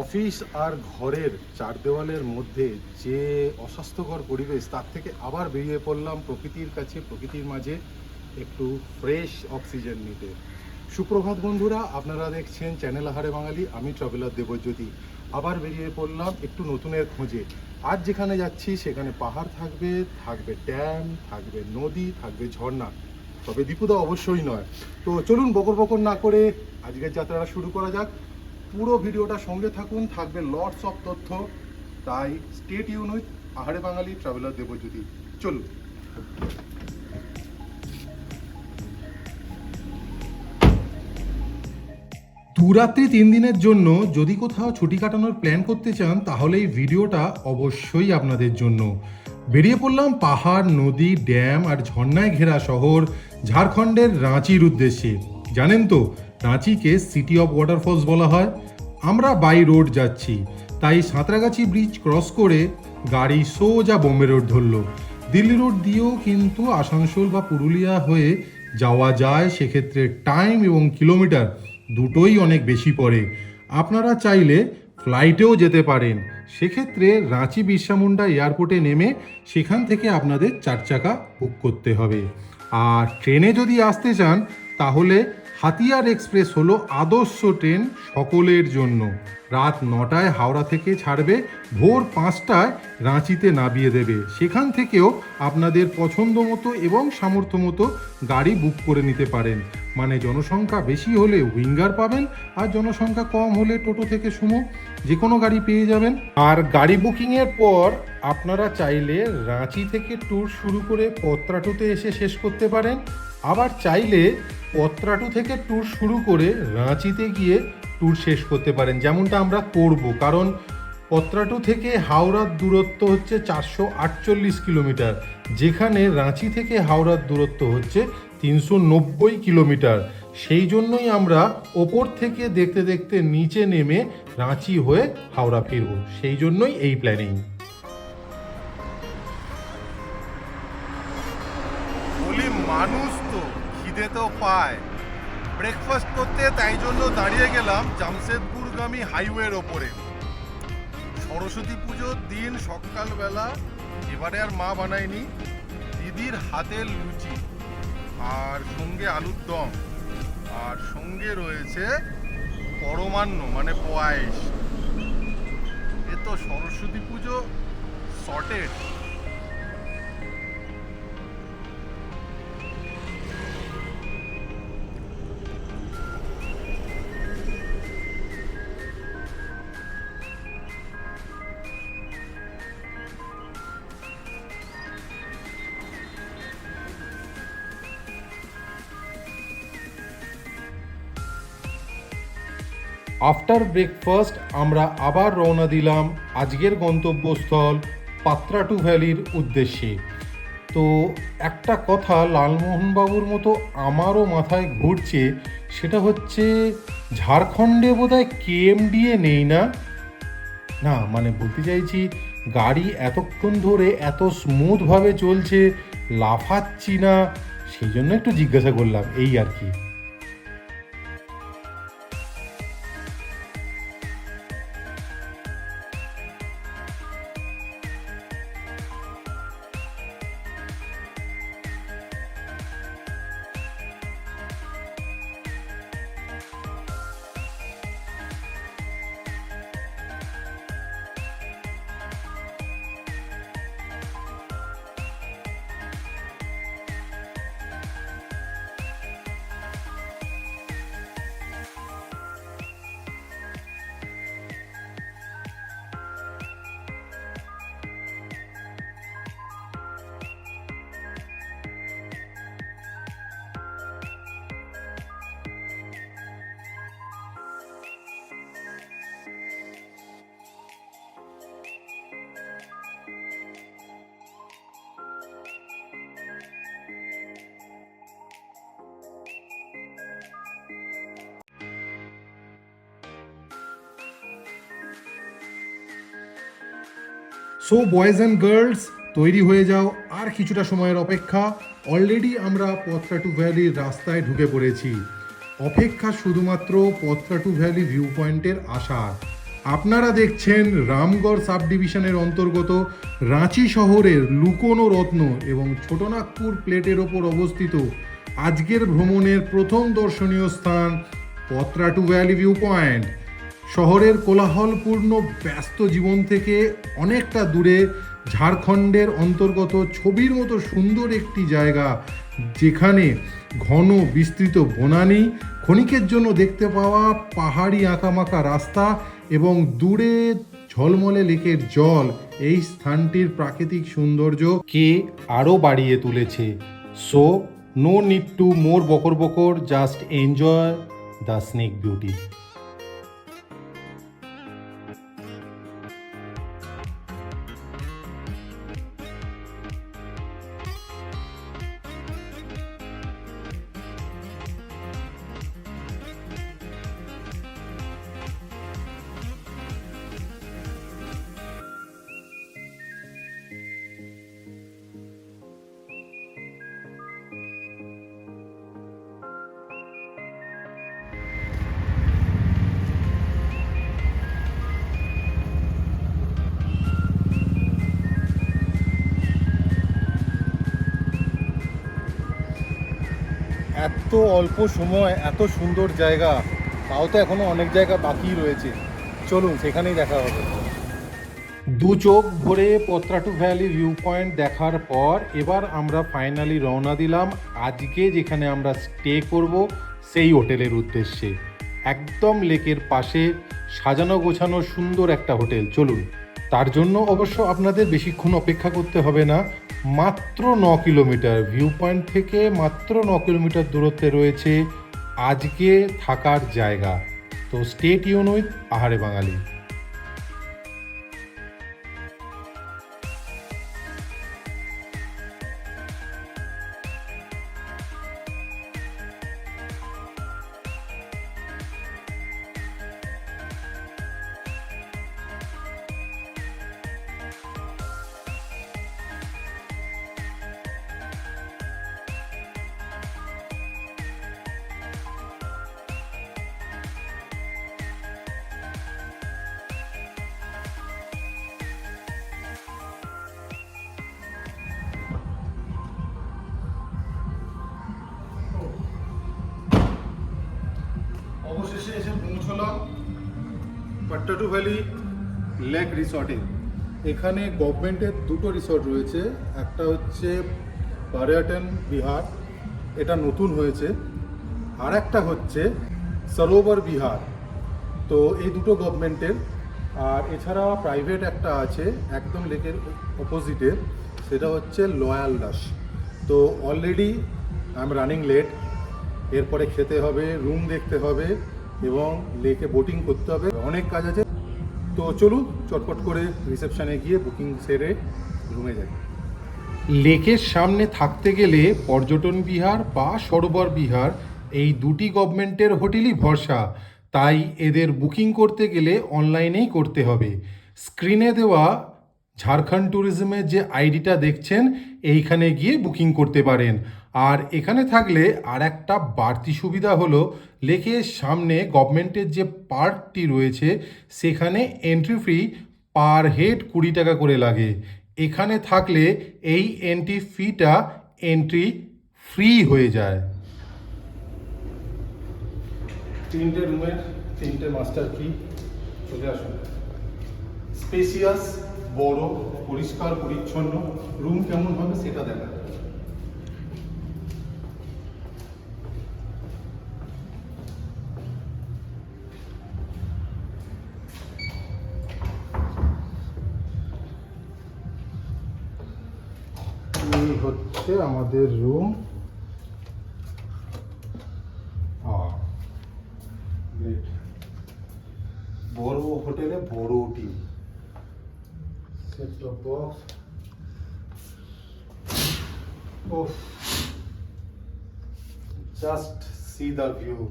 Office আর ঘরের চার দেওয়ালের মধ্যে যে অস্বাস্থ্যকর পরিবেশ, তার থেকে আবার বেরিয়ে পড়লাম প্রকৃতির কাছে, প্রকৃতির মাঝে একটু ফ্রেশ অক্সিজেন নিতে। সুপ্রভাত বন্ধুরা, আপনারা দেখছেন চ্যানেল আহারে বাঙালি। আমি ট্রাভেলার দেবজ্যোতি। আবার বেরিয়ে পড়লাম একটু নতুনের খোঁজে। আজ যেখানে যাচ্ছি সেখানে পাহাড় থাকবে, থাকবে ড্যাম, থাকবে নদী, থাকবে ঝর্ণা, তবে দীপুদা অবশ্যই নয়। তো চলুন বকর বকর না করে আজকের যাত্রাটা শুরু করা যাক। পুরো ভিডিওটা সঙ্গে থাকুন, থাকবে লটস অফ তথ্য। তাই স্টে টিউন উইথ আহারে বাঙালি ট্রাভেলার দেবজ্যোতি। চলুন। দুরাত্রি 3 দিনের জন্য যদি কোথাও ছুটি কাটানোর প্ল্যান করতে চান, তাহলে এই ভিডিওটা অবশ্যই আপনাদের জন্য। বেরিয়ে পড়লাম পাহাড়, নদী, ড্যাম আর ঝর্ণায় ঘেরা শহর ঝাড়খণ্ডের রাঁচির উদ্দেশ্যে। জানেন তো, রাঁচিকে সিটি অফ ওয়াটারফলস বলা হয়। আমরা বাই রোড যাচ্ছি, তাই সাঁতরাগাছি ব্রিজ ক্রস করে গাড়ি সোজা বোম্বে রোড ধরলো। দিল্লি রোড দিয়েও কিন্তু আসানসোল বা পুরুলিয়া হয়ে যাওয়া যায়, সেক্ষেত্রে টাইম এবং কিলোমিটার দুটোই অনেক বেশি পড়ে। আপনারা চাইলে ফ্লাইটেও যেতে পারেন, সেক্ষেত্রে রাঁচি বিরসা মুন্ডা এয়ারপোর্টে নেমে সেখান থেকে আপনাদের 4 চাকা বুক করতে হবে। আর ট্রেনে যদি আসতে চান, তাহলে হাতিয়ার এক্সপ্রেস হলো আদর্শ ট্রেন সকলের জন্য। রাত 9টায় হাওড়া থেকে ছাড়বে, ভোর 5টায় রাঁচিতে নামিয়ে দেবে। সেখান থেকেও আপনাদের পছন্দ মতো এবং সামর্থ্য মতো গাড়ি বুক করে নিতে পারেন। মানে জনসংখ্যা বেশি হলে উইঙ্গার পাবেন, আর জনসংখ্যা কম হলে টোটো থেকে সুমো যে কোনো গাড়ি পেয়ে যাবেন। আর গাড়ি বুকিংয়ের পর আপনারা চাইলে রাঁচি থেকে ট্যুর শুরু করে পত্রাটুতে এসে শেষ করতে পারেন। আবার চাইলে পত্রাটু থেকে ট্যুর শুরু করে রাঁচিতে গিয়ে ট্যুর শেষ করতে পারেন, যেমনটা আমরা করব। কারণ পত্রাটু থেকে হাওড়ার দূরত্ব হচ্ছে 448 কিলোমিটার, যেখানে রাঁচি থেকে হাওড়ার দূরত্ব হচ্ছে 390 কিলোমিটার। সেই জন্যই আমরা ওপর থেকে দেখতে দেখতে নিচে নেমে রাঁচি হয়ে হাওড়া ফিরব, সেই জন্যই এই প্ল্যানিং। বলি মানুষ তো খিদে তো পায় ব্রেকফাস্ট করতে, তাই জন্য দাঁড়িয়ে গেলাম জামশেদপুরগামী হাইওয়ের ওপরে। সরস্বতী পুজোর দিন সকালবেলা, এবারে আর মা বানায়নি, দিদির হাতের লুচি আর সঙ্গে আলুর দম, আর সঙ্গে রয়েছে পরমান্ন মানে পায়েস। এ তো সরস্বতী পুজো সর্টেড। আফটার ব্রেকফাস্ট আমরা আবার রওনা দিলাম আজকের গন্তব্যস্থল পাত্রাটু ভ্যালির উদ্দেশ্যে। তো একটা কথা লালমোহনবাবুর মতো আমারও মাথায় ঘুরছে, সেটা হচ্ছে ঝাড়খণ্ডে বোধহয় কেএমডিএ নেই না? না মানে বলতে চাইছি, গাড়ি এতক্ষণ ধরে এত স্মুথভাবে চলছে, লাফাচ্ছি না, সেই জন্য একটু জিজ্ঞাসা করলাম, এই আর কি। সো বয়েজ অ্যান্ড গার্লস, তৈরি হয়ে যাও, আর কিছুটা সময়ের অপেক্ষা। অলরেডি আমরা পত্রাটু ভ্যালির রাস্তায় ঢুকে পড়েছি। অপেক্ষা শুধুমাত্র পত্রাটু ভ্যালি ভিউ পয়েন্টের আসার। আপনারা দেখছেন রামগড় সাব ডিভিশনের অন্তর্গত রাঁচি শহরের লুকোনো রত্ন এবং ছোটনাগপুর প্লেটের ওপর অবস্থিত আজকের ভ্রমণের প্রথম দর্শনীয় স্থান পত্রাটু ভ্যালি ভিউ পয়েন্ট। শহরের কোলাহলপূর্ণ ব্যস্ত জীবন থেকে অনেকটা দূরে ঝাড়খণ্ডের অন্তর্গত ছবির মতো সুন্দর একটি জায়গা, যেখানে ঘন বিস্তৃত বনানী, ক্ষণিকের জন্য দেখতে পাওয়া পাহাড়ি আঁকামাকা রাস্তা এবং দূরে ঝলমলে লেকের জল এই স্থানটির প্রাকৃতিক সৌন্দর্যকে আরও বাড়িয়ে তুলেছে। So no need to more বকর বকর, just enjoy the snake beauty. এত অল্প সময় এত সুন্দর জায়গা, তাও তো এখনো অনেক জায়গা বাকি রয়েছে। চলুন সেখানেই দেখা হবে। দু চোখ ভরে পত্রাটু ভ্যালি ভিউ পয়েন্ট দেখার পর এবার আমরা ফাইনালি রওনা দিলাম আজকে যেখানে আমরা স্টে করব সেই হোটেলের উদ্দেশ্যে। একদম লেকের পাশে সাজানো গোছানো সুন্দর একটা হোটেল। চলুন, তার জন্য অবশ্য আপনাদের বেশিক্ষণ অপেক্ষা করতে হবে না। মাত্র 9 কিলোমিটার ভিউ পয়েন্ট থেকে মাত্র 9 কিলোমিটার দূরত্বে রয়েছে আজকে থাকার জায়গা। তো স্টে টিউন উইথ আহারে বাঙালি। অবশেষে এসে পৌঁছলাম পট্টাটু ভ্যালি লেক রিসর্টে। এখানে গভর্নমেন্টের দুটো রিসর্ট রয়েছে, একটা হচ্ছে পার্যটন বিহার, এটা নতুন হয়েছে, আর একটা হচ্ছে সরোবর বিহার। তো এই দুটো গভর্নমেন্টের, আর এছাড়া প্রাইভেট একটা আছে একদম লেকের অপোজিটে, সেটা হচ্ছে লয়াল দাস। তো already I am running late. এরপরে খেতে হবে, রুম দেখতে হবে এবং লেকে বোটিং করতে হবে, অনেক কাজ আছে। তো চলুন চটপট করে রিসেপশনে গিয়ে বুকিং সেরে রুমে যাই। লেকের সামনে থাকতে গেলে পর্যটন বিহার বা সরোবর বিহার এই দুটি গভর্নমেন্টের হোটেলই ভরসা, তাই এদের বুকিং করতে গেলে অনলাইনেই করতে হবে। স্ক্রিনে দেওয়া ঝাড়খণ্ড ট্যুরিজমের যে আইডিটা দেখছেন, এইখানে গিয়ে বুকিং করতে পারেন। আর এখানে থাকলে আর একটা বাড়তি সুবিধা হলো, লেকের সামনে গভর্নমেন্টের যে পার্কটি রয়েছে সেখানে এন্ট্রি ফি পার হেড 20 টাকা করে লাগে। এখানে থাকলে এই এন্ট্রি ফিটা এন্ট্রি ফ্রি হয়ে যায়। 3টে রুমের 3টে মাস্টার কি, চলে আসুন। স্পেসিয়াস, বড়, পরিষ্কার পরিচ্ছন্ন। রুম কেমন হবে সেটা দেখা। এই হচ্ছে আমাদের রুম। বড় হোটেলে বড় TV, set top box. Oh, just see the view.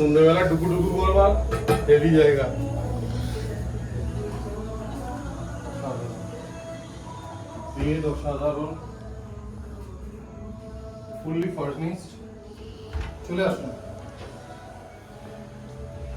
সন্ধ্যেবেলা ডুকু ডুকু করবা, হেভি জায়গা। বেড অসাধারণ, ফুললি ফার্নিশড। চলে আসুন।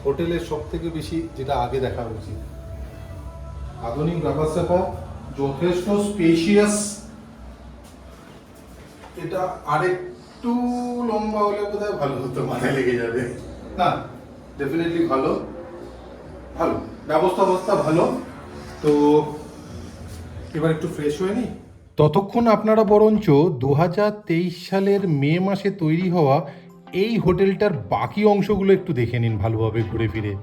হোটেলের সব থেকে বেশি যেটা আগে দেখা উচিত, আধুনিক ব্যাপার যথেষ্ট স্পেশিয়াস। এটা আরেকটু লম্বা হলে বোধহয় ভালো হতো, মাথায় লেগে যাবে। না, ডেফিনেটলি ভালো, ভালো ব্যবস্থা ভালো। তো এবার একটু ফ্রেশ হয়ে নিই। ততক্ষণ আপনারা বরঞ্চ 2023 সালের মে মাসে তৈরি হওয়া এই হোটেলটার বাকি অংশগুলো একটু দেখে নিন ভালোভাবে ঘুরে ফিরে।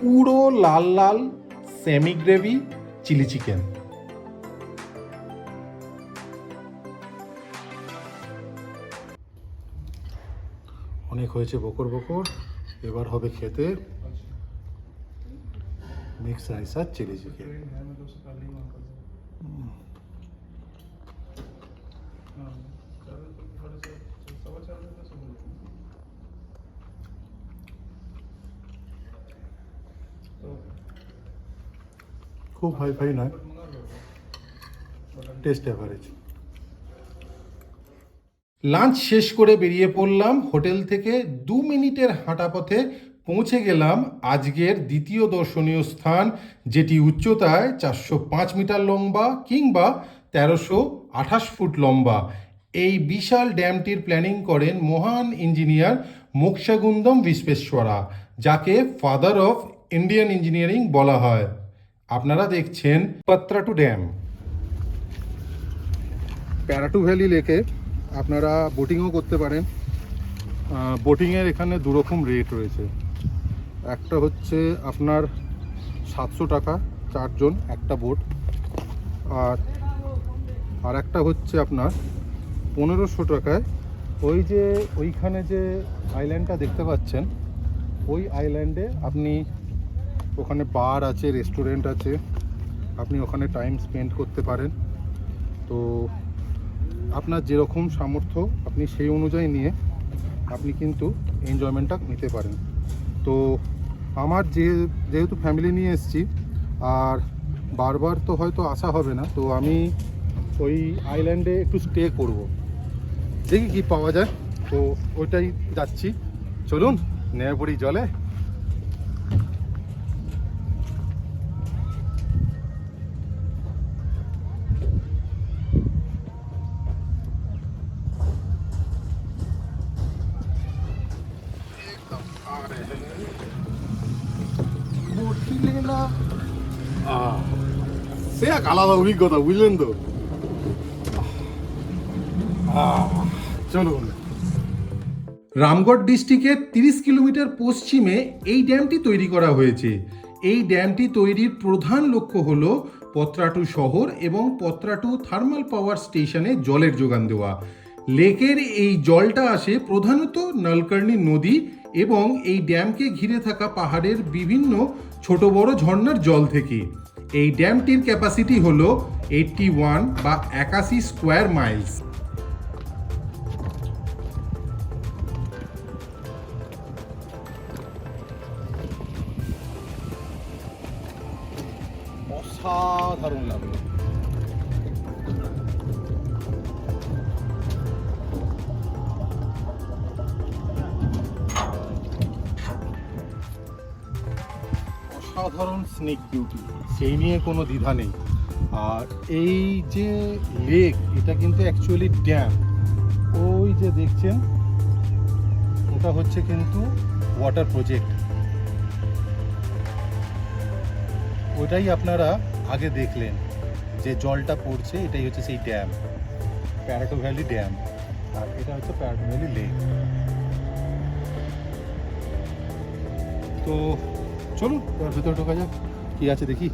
পুরো লাল লাল সেমি গ্রেভি চিলি চিকেন। অনেক হয়েছে বকর বকর, এবার হবে খেতে মিক্স রাইস আর চিলি চিকেন। খুব হাই ফাই নয়, টেস্ট অ্যাভারেজ। লাঞ্চ শেষ করে বেরিয়ে পড়লাম হোটেল থেকে। 2 মিনিটের হাঁটা পথে পৌঁছে গেলাম আজকের দ্বিতীয় দর্শনীয় স্থান, যেটি উচ্চতায় 405 মিটার লম্বা কিংবা 1328 ফুট লম্বা। এই বিশাল ড্যামটির প্ল্যানিং করেন মহান ইঞ্জিনিয়ার মোক্ষাগুন্দম বিশ্বেশ্বরা, যাকে ফাদার অফ ইন্ডিয়ান ইঞ্জিনিয়ারিং বলা হয়। আপনারা দেখছেন পাত্রাটু ড্যাম। প্যারাটু ভ্যালি লেকে আপনারা বোটিংও করতে পারেন। বোটিংয়ের এখানে দুরকম রেট রয়েছে। একটা হচ্ছে আপনার 700 টাকা 4 জন একটা বোট, আর একটা হচ্ছে আপনার 1500 টাকায় ওই যে ওইখানে যে আইল্যান্ডটা দেখতে পাচ্ছেন, ওই আইল্যান্ডে আপনি, ওখানে বার আছে, রেস্টুরেন্ট আছে, আপনি ওখানে টাইম স্পেন্ড করতে পারেন। তো আপনার যেরকম সামর্থ্য আপনি সেই অনুযায়ী নিয়ে আপনি কিন্তু এনজয়মেন্টটা নিতে পারেন। তো আমার যেহেতু ফ্যামিলি নিয়ে এসেছি আর বারবার তো হয়তো আসা হবে না, তো আমি ওই আইল্যান্ডে একটু স্টে করব, দেখি কি পাওয়া যায়। তো ওইটাই যাচ্ছি, চলুন নেমে পড়ি জলে। সে এক আলাদা অভিজ্ঞতা, বুঝলেন তো। চলুন। রামগড় ডিস্ট্রিক্টের 30 কিলোমিটার পশ্চিমে এই ড্যামটি তৈরি করা হয়েছে। এই ড্যামটি তৈরির প্রধান লক্ষ্য হল পত্রাটু শহর এবং পত্রাটু থার্মাল পাওয়ার স্টেশনে জলের যোগান দেওয়া। লেকের এই জলটা আসে প্রধানত নলকর্ণী নদী এবং এই ড্যামকে ঘিরে থাকা পাহাড়ের বিভিন্ন ছোট বড় ঝর্ণার জল থেকে। এই ড্যামটির ক্যাপাসিটি হল 81 বা 81 স্কোয়ার মাইলস। অসাধারণ লাগলো। অসাধারণ স্নেক বিউটি, সেই নিয়ে কোনো দ্বিধা নেই। আর এই যে লেক, এটা কিন্তু অ্যাকচুয়ালি ড্যাম। ওই যে দেখছেন, ওটা হচ্ছে কিন্তু ওয়াটার প্রজেক্ট। ওটাই আপনারা আগে দেখলেন যে জলটা পড়ছে, এটাই হচ্ছে সেই ড্যাম, প্যারাটো ভ্যালি ড্যাম। আর এটা হচ্ছে প্যারাটো ভ্যালি লেক। তো চলুন এবার ভেতরে ঢোকা যাক, কি আছে দেখি।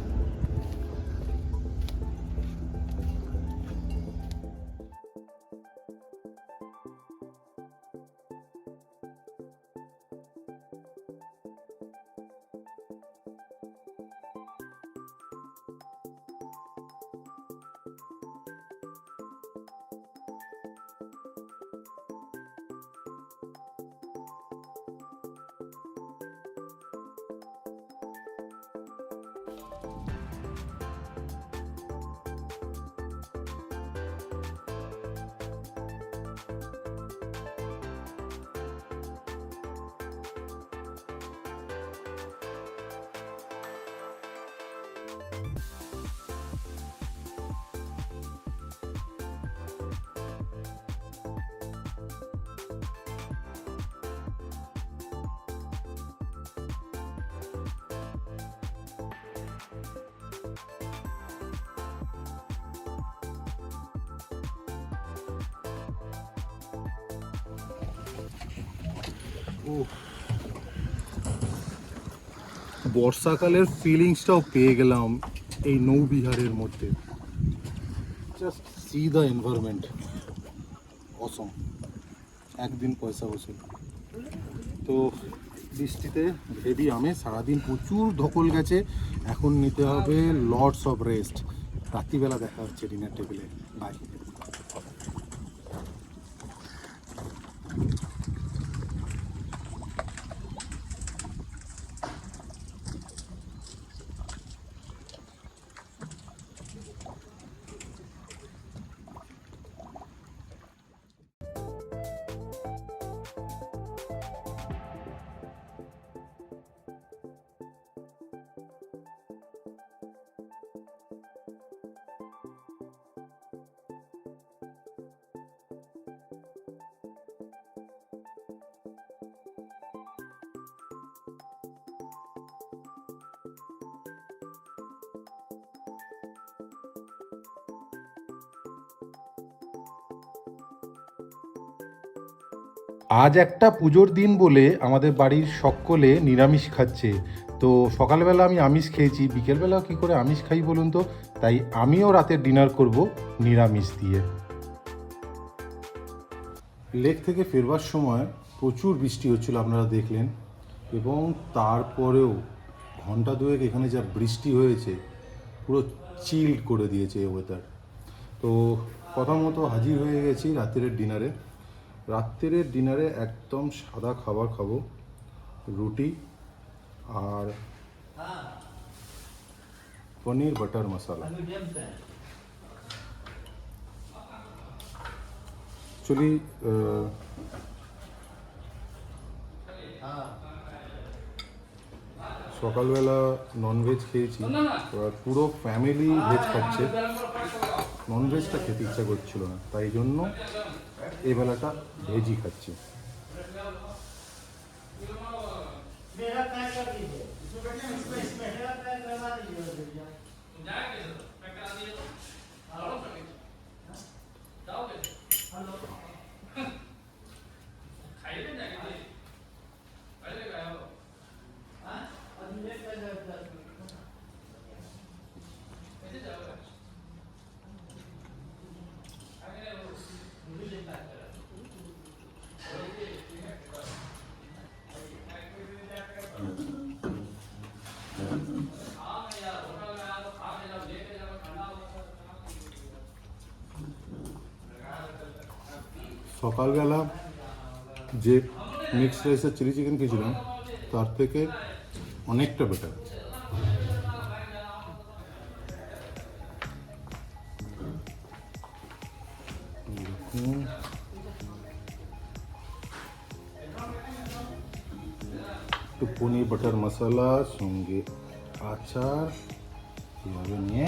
বর্ষাকালের ফিলিংসটাও পেয়ে গেলাম এই নৌবিহারের মধ্যে। জাস্ট সি দ্য এনভায়রনমেন্ট, অসম। একদিন পয়সা বসে। তো বৃষ্টিতে ভেদি আমে সারাদিন প্রচুর ধকল গেছে। এখন নিতে হবে লটস অফ রেস্ট। রাত্রিবেলা দেখা হচ্ছে ডিনার টেবিলে। বাই। আজ একটা পুজোর দিন বলে আমাদের বাড়ির সকলে নিরামিষ খাচ্ছে। তো সকালবেলা আমি আমিষ খেয়েছি, বিকেলবেলা কি করে আমিষ খাই বলুন তো। তাই আমিও রাতে ডিনার করব নিরামিষ দিয়ে। লেক থেকে ফেরবার সময় প্রচুর বৃষ্টি হচ্ছিল, আপনারা দেখলেন। এবং তারপরেও ঘন্টা দুয়েক এখানে যা বৃষ্টি হয়েছে, পুরো চিল্ড করে দিয়েছে এই ওয়েদার। তো কথা মতো হাজির হয়ে গেছি রাত্রের ডিনারে। রাত্রের ডিনারে একদম সাদা খাবার খাবো, রুটি আর পনির বাটার মশলা। অ্যাকচুয়ালি সকালবেলা ননভেজ খেয়েছি, এবার পুরো ফ্যামিলি ভেজ খাচ্ছে, ননভেজটা খেতে ইচ্ছা করছিল না, তাই জন্য এই বেলাটা ভেজই খাচ্ছি। मेरा पैक कर दीजिए इसमें मेरा पैक करवा दीजिए সকালবেলা যে মিক্সড রাইসের চিলি চিকেন খেয়েছিলাম তার থেকে অনেকটা বেটার। একটু পনির বাটার মশলা সঙ্গে আচার এভাবে নিয়ে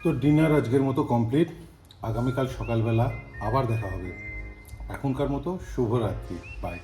তো ডিনার আজকের মতো কমপ্লিট। আগামীকাল সকালবেলা আবার দেখা হবে। এখনকার মতো শুভরাত্রি, বাই।